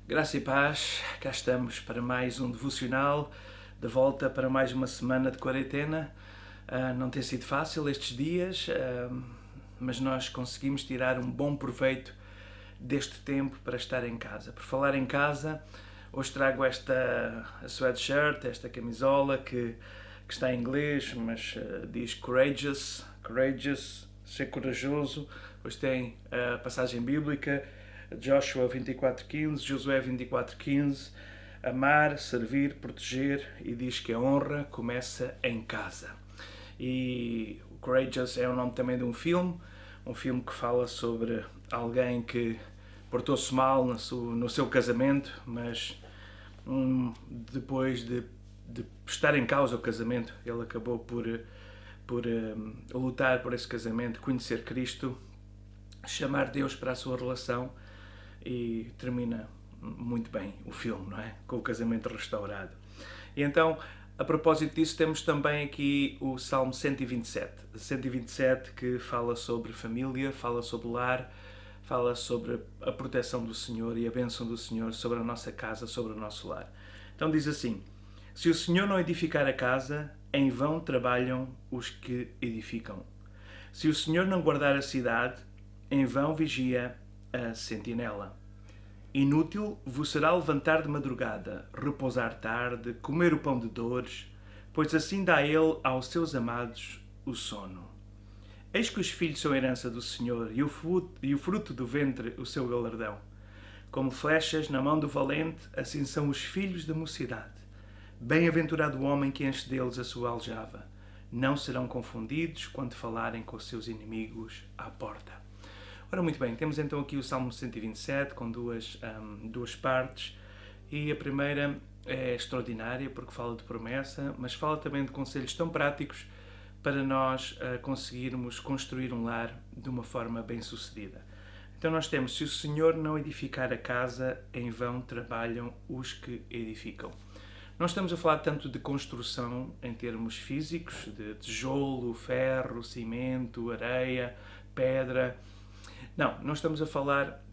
Graça e paz, cá estamos para mais um devocional, de volta para mais uma semana de quarentena. Não tem sido fácil estes dias, mas nós conseguimos tirar um bom proveito deste tempo para estar em casa. Por falar em casa, hoje trago esta sweatshirt, esta camisola que está em inglês, mas diz courageous, ser corajoso. Hoje tem a passagem bíblica, Joshua 24:15, Josué 24:15, amar, servir, proteger, e diz que a honra começa em casa. E o Courageous é o nome também de um filme que fala sobre alguém que portou-se mal no seu casamento, mas depois de estar em causa o casamento, ele acabou por lutar por esse casamento, conhecer Cristo, chamar Deus para a sua relação, e termina muito bem o filme, não é? Com o casamento restaurado. E então, a propósito disso, temos também aqui o Salmo 127, que fala sobre família, fala sobre lar, fala sobre a proteção do Senhor e a bênção do Senhor sobre a nossa casa, sobre o nosso lar. Então diz assim: se o Senhor não edificar a casa, em vão trabalham os que edificam. Se o Senhor não guardar a cidade, em vão vigia a sentinela. Inútil vos será levantar de madrugada, repousar tarde, comer o pão de dores, pois assim dá ele aos seus amados o sono. Eis que os filhos são a herança do Senhor, e o fruto do ventre o seu galardão. Como flechas na mão do valente, assim são os filhos da mocidade. Bem-aventurado o homem que enche deles a sua aljava. Não serão confundidos quando falarem com os seus inimigos à porta. Ora, muito bem, temos então aqui o Salmo 127 com duas partes, e a primeira é extraordinária porque fala de promessa, mas fala também de conselhos tão práticos para nós conseguirmos construir um lar de uma forma bem-sucedida. Então nós temos: se o Senhor não edificar a casa, em vão trabalham os que edificam. Não estamos a falar tanto de construção em termos físicos, de tijolo, ferro, cimento, areia, pedra. Não, não estamos a falar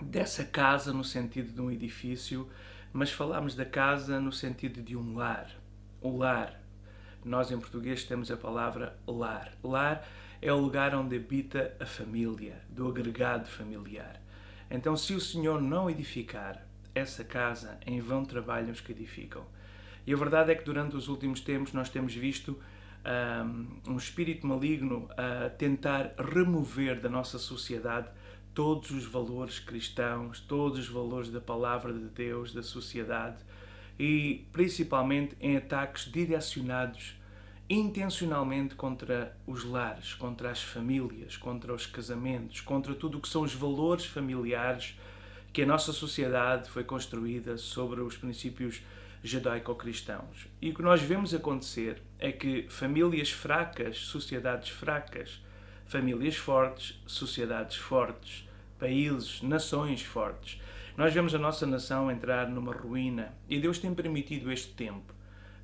dessa casa no sentido de um edifício, mas falamos da casa no sentido de um lar. O lar. Nós em português temos a palavra lar. Lar é o lugar onde habita a família, do agregado familiar. Então, se o Senhor não edificar essa casa, em vão trabalham os que edificam. E a verdade é que durante os últimos tempos nós temos visto um espírito maligno a tentar remover da nossa sociedade todos os valores cristãos, todos os valores da palavra de Deus, da sociedade, e principalmente em ataques direcionados intencionalmente contra os lares, contra as famílias, contra os casamentos, contra tudo o que são os valores familiares que a nossa sociedade foi construída sobre os princípios judaico-cristãos. E o que nós vemos acontecer é que famílias fracas, sociedades fracas, famílias fortes, sociedades fortes, países, nações fortes. Nós vemos a nossa nação entrar numa ruína, e Deus tem permitido este tempo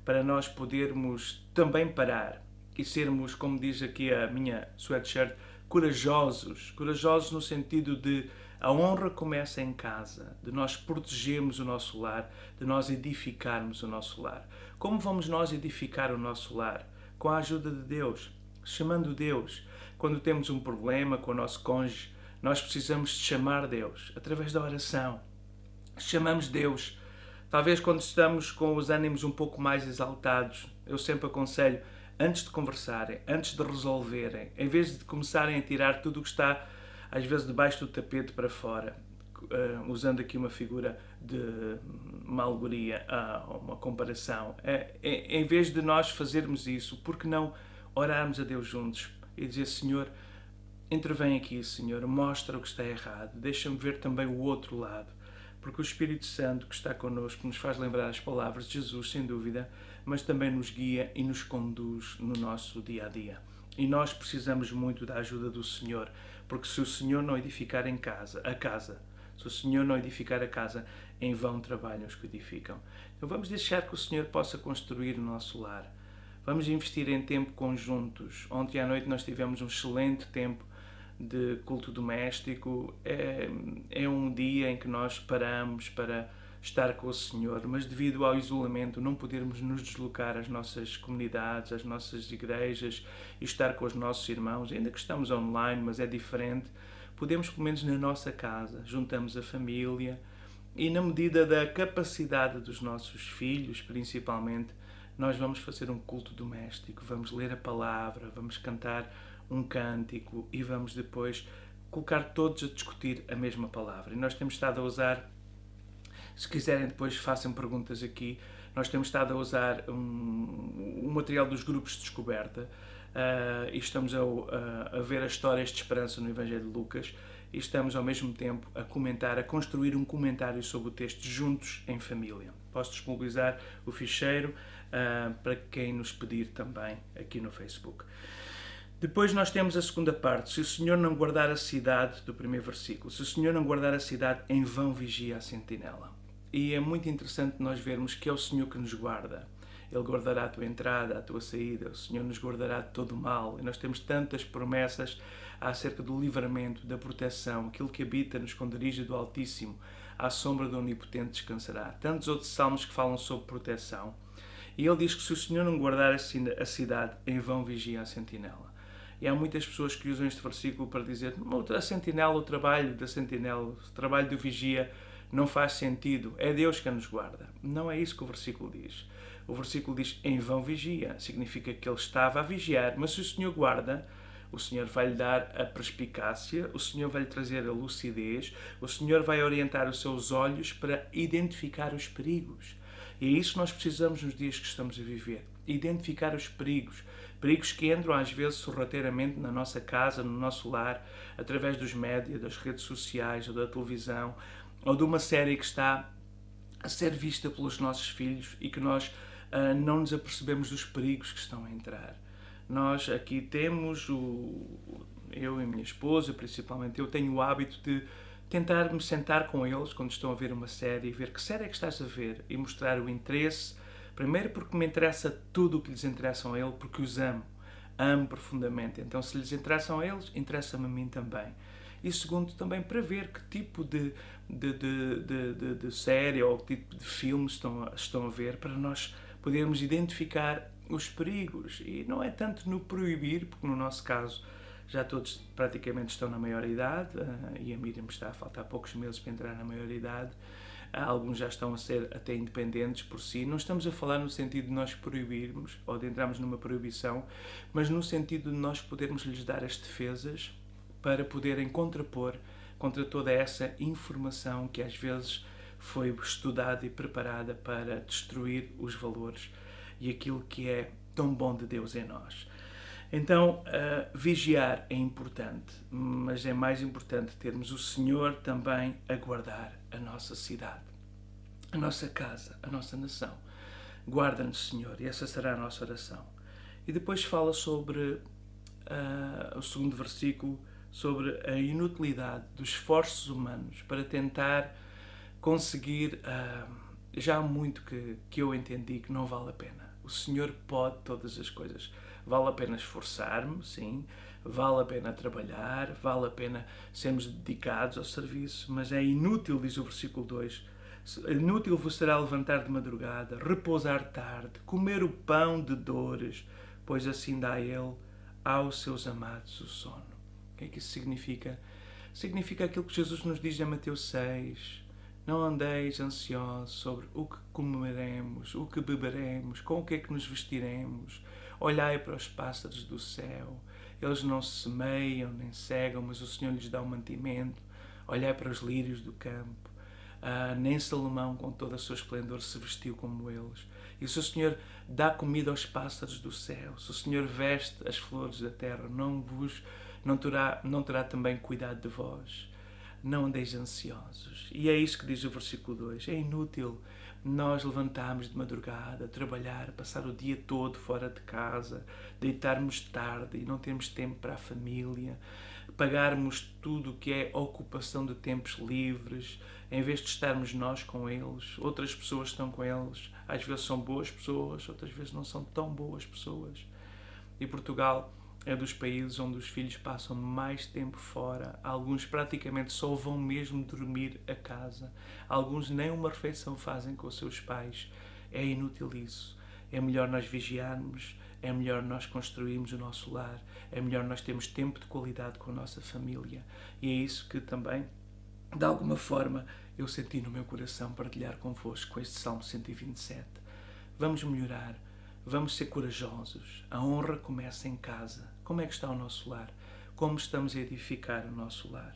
para nós podermos também parar e sermos, como diz aqui a minha sweatshirt, corajosos. Corajosos no sentido de a honra começa em casa, de nós protegermos o nosso lar, de nós edificarmos o nosso lar. Como vamos nós edificar o nosso lar? Com a ajuda de Deus, chamando Deus. Quando temos um problema com o nosso cônjuge, nós precisamos de chamar Deus através da oração. Chamamos Deus. Talvez quando estamos com os ânimos um pouco mais exaltados, eu sempre aconselho, antes de conversarem, antes de resolverem, em vez de começarem a tirar tudo o que está às vezes debaixo do tapete para fora, usando aqui uma figura de uma alegoria, uma comparação, em vez de nós fazermos isso, por que não orarmos a Deus juntos e dizer: Senhor, intervém aqui, Senhor, mostra o que está errado, deixa-me ver também o outro lado, porque o Espírito Santo que está connosco nos faz lembrar as palavras de Jesus, sem dúvida, mas também nos guia e nos conduz no nosso dia-a-dia. E nós precisamos muito da ajuda do Senhor, porque se o Senhor não edificar a casa, se o Senhor não edificar a casa, em vão trabalham os que edificam. Então vamos deixar que o Senhor possa construir o nosso lar. Vamos investir em tempo conjuntos. Ontem à noite nós tivemos um excelente tempo de culto doméstico. É um dia em que nós paramos para estar com o Senhor, mas devido ao isolamento não podermos nos deslocar às nossas comunidades, às nossas igrejas e estar com os nossos irmãos, ainda que estamos online, mas é diferente, podemos pelo menos na nossa casa, juntamos a família e na medida da capacidade dos nossos filhos, principalmente, nós vamos fazer um culto doméstico, vamos ler a palavra, vamos cantar um cântico e vamos depois colocar todos a discutir a mesma palavra. E nós temos estado a usar, se quiserem depois façam perguntas aqui, nós temos estado a usar um material dos grupos de descoberta e estamos a ver as histórias de esperança no Evangelho de Lucas e estamos ao mesmo tempo a comentar, a construir um comentário sobre o texto juntos em família. Posso disponibilizar o ficheiro para quem nos pedir também aqui no Facebook. Depois nós temos a segunda parte. Se o Senhor não guardar a cidade, do primeiro versículo, se o Senhor não guardar a cidade, em vão vigia a sentinela. E é muito interessante nós vermos que é o Senhor que nos guarda. Ele guardará a tua entrada, a tua saída, o Senhor nos guardará de todo o mal. E nós temos tantas promessas acerca do livramento, da proteção, aquilo que habita no esconderijo do Altíssimo, à sombra do Onipotente descansará. Tantos outros salmos que falam sobre proteção. E ele diz que se o Senhor não guardar a cidade, em vão vigia a sentinela. E há muitas pessoas que usam este versículo para dizer a sentinela, o trabalho da sentinela, o trabalho do vigia não faz sentido, é Deus que nos guarda. Não é isso que o versículo diz. O versículo diz em vão vigia, significa que ele estava a vigiar, mas se o Senhor guarda, o Senhor vai-lhe dar a perspicácia, o Senhor vai-lhe trazer a lucidez, o Senhor vai orientar os seus olhos para identificar os perigos. E é isso que nós precisamos nos dias que estamos a viver. Identificar os perigos. Perigos que entram às vezes sorrateiramente na nossa casa, no nosso lar, através dos médias, das redes sociais ou da televisão, ou de uma série que está a ser vista pelos nossos filhos e que nós não nos apercebemos dos perigos que estão a entrar. Nós aqui temos, eu e a minha esposa, principalmente, eu tenho o hábito de tentar me sentar com eles quando estão a ver uma série e ver que série é que estás a ver e mostrar o interesse. Primeiro porque me interessa tudo o que lhes interessa a ele, porque os amo profundamente. Então se lhes interessam a eles, interessa-me a mim também. E segundo também para ver que tipo de série ou tipo de filme estão a ver, para nós podermos identificar os perigos. E não é tanto no proibir, porque no nosso caso já todos praticamente estão na maioridade e a Miriam está a faltar poucos meses para entrar na maioridade. Alguns já estão a ser até independentes por si. Não estamos a falar no sentido de nós proibirmos ou de entrarmos numa proibição, mas no sentido de nós podermos lhes dar as defesas para poderem contrapor contra toda essa informação que às vezes foi estudada e preparada para destruir os valores e aquilo que é tão bom de Deus em nós. Então, vigiar é importante, mas é mais importante termos o Senhor também a guardar a nossa cidade, a nossa casa, a nossa nação. Guarda-nos, Senhor, e essa será a nossa oração. E depois fala sobre o segundo versículo, sobre a inutilidade dos esforços humanos para tentar conseguir já há muito que eu entendi que não vale a pena. O Senhor pode todas as coisas. Vale a pena esforçar-me, sim. Vale a pena trabalhar. Vale a pena sermos dedicados ao serviço. Mas é inútil, diz o versículo 2, inútil vos será levantar de madrugada, repousar tarde, comer o pão de dores, pois assim dá Ele aos seus amados o sono. O que é que isso significa? Significa aquilo que Jesus nos diz em Mateus 6. Não andeis ansiosos sobre o que comeremos, o que beberemos, com o que é que nos vestiremos. Olhai para os pássaros do céu. Eles não semeiam nem cegam, mas o Senhor lhes dá o mantimento. Olhai para os lírios do campo. Nem Salomão, com todo o seu esplendor, se vestiu como eles. E se o Senhor dá comida aos pássaros do céu, se o Senhor veste as flores da terra, não terá também cuidado de vós? Não andeis ansiosos. E é isso que diz o versículo 2. É inútil nós levantarmos de madrugada, trabalhar, passar o dia todo fora de casa, deitarmos tarde e não termos tempo para a família, pagarmos tudo o que é ocupação de tempos livres, em vez de estarmos nós com eles. Outras pessoas estão com eles. Às vezes são boas pessoas, outras vezes não são tão boas pessoas. E Portugal é dos países onde os filhos passam mais tempo fora. Alguns praticamente só vão mesmo dormir a casa. Alguns nem uma refeição fazem com os seus pais. É inútil isso. É melhor nós vigiarmos, é melhor nós construirmos o nosso lar, é melhor nós termos tempo de qualidade com a nossa família. E é isso que também, de alguma forma, eu senti no meu coração partilhar convosco com este Salmo 127. Vamos melhorar, vamos ser corajosos. A honra começa em casa. Como é que está o nosso lar? Como estamos a edificar o nosso lar?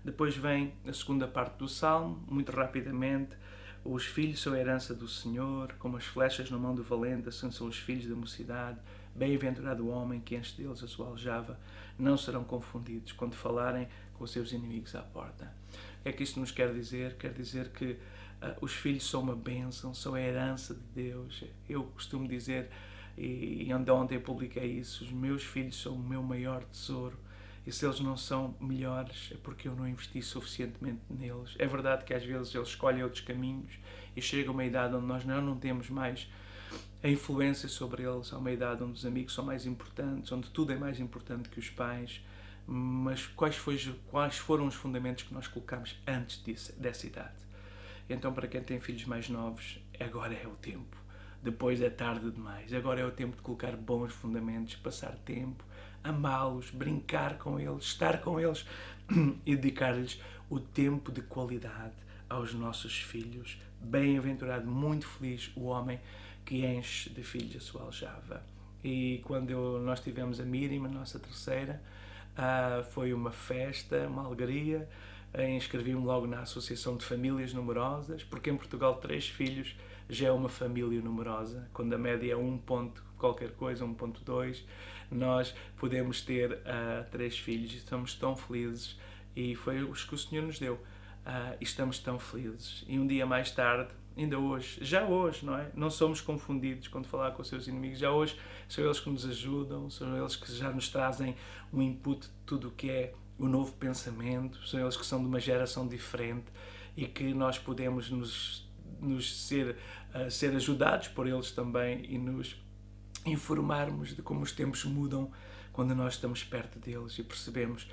Depois vem a segunda parte do Salmo, muito rapidamente. Os filhos são a herança do Senhor, como as flechas na mão do valente, assim são os filhos da mocidade. Bem-aventurado o homem que enche deles a sua aljava. Não serão confundidos quando falarem com os seus inimigos à porta. O que é que isto nos quer dizer? Quer dizer que os filhos são uma bênção, são a herança de Deus. Eu costumo dizer, e ontem eu publiquei isso, os meus filhos são o meu maior tesouro. E se eles não são melhores, é porque eu não investi suficientemente neles. É verdade que às vezes eles escolhem outros caminhos e chega uma idade onde nós não temos mais a influência sobre eles. Há uma idade onde os amigos são mais importantes, onde tudo é mais importante que os pais. Mas quais foram os fundamentos que nós colocamos antes dessa idade? Então, para quem tem filhos mais novos, agora é o tempo. Depois é tarde demais. Agora é o tempo de colocar bons fundamentos, passar tempo, amá-los, brincar com eles, estar com eles e dedicar-lhes o tempo de qualidade aos nossos filhos. Bem-aventurado, muito feliz o homem que enche de filhos a sua aljava. E quando nós tivemos a Miriam, a nossa terceira, foi uma festa, uma alegria. Inscrevi-me logo na Associação de Famílias Numerosas, porque em Portugal 3 filhos já é uma família numerosa. Quando a média é 1 ponto qualquer coisa, 1.2, nós podemos ter 3 filhos e estamos tão felizes. E foi os que o Senhor nos deu. E estamos tão felizes. E um dia mais tarde, ainda hoje, já hoje, não é? Não somos confundidos quando falar com os seus inimigos. Já hoje são eles que nos ajudam, são eles que já nos trazem um input de tudo o que é o novo pensamento, são eles que são de uma geração diferente e que nós podemos ser ajudados por eles também e nos informarmos de como os tempos mudam quando nós estamos perto deles e percebemos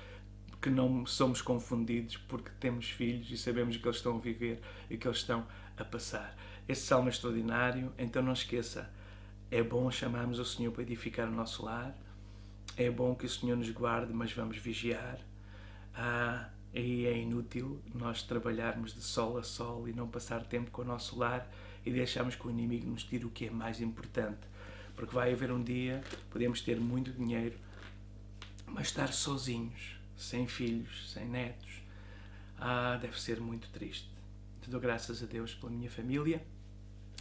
que não somos confundidos porque temos filhos e sabemos o que eles estão a viver e o que eles estão a passar. Este salmo é extraordinário, então não esqueça, é bom chamarmos o Senhor para edificar o nosso lar, é bom que o Senhor nos guarde, mas vamos vigiar. E é inútil nós trabalharmos de sol a sol e não passar tempo com o nosso lar e deixarmos que o inimigo nos tire o que é mais importante. Porque vai haver um dia, podemos ter muito dinheiro, mas estar sozinhos, sem filhos, sem netos, deve ser muito triste. Dou graças a Deus pela minha família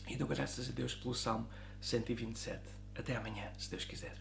e dou graças a Deus pelo Salmo 127. Até amanhã, se Deus quiser.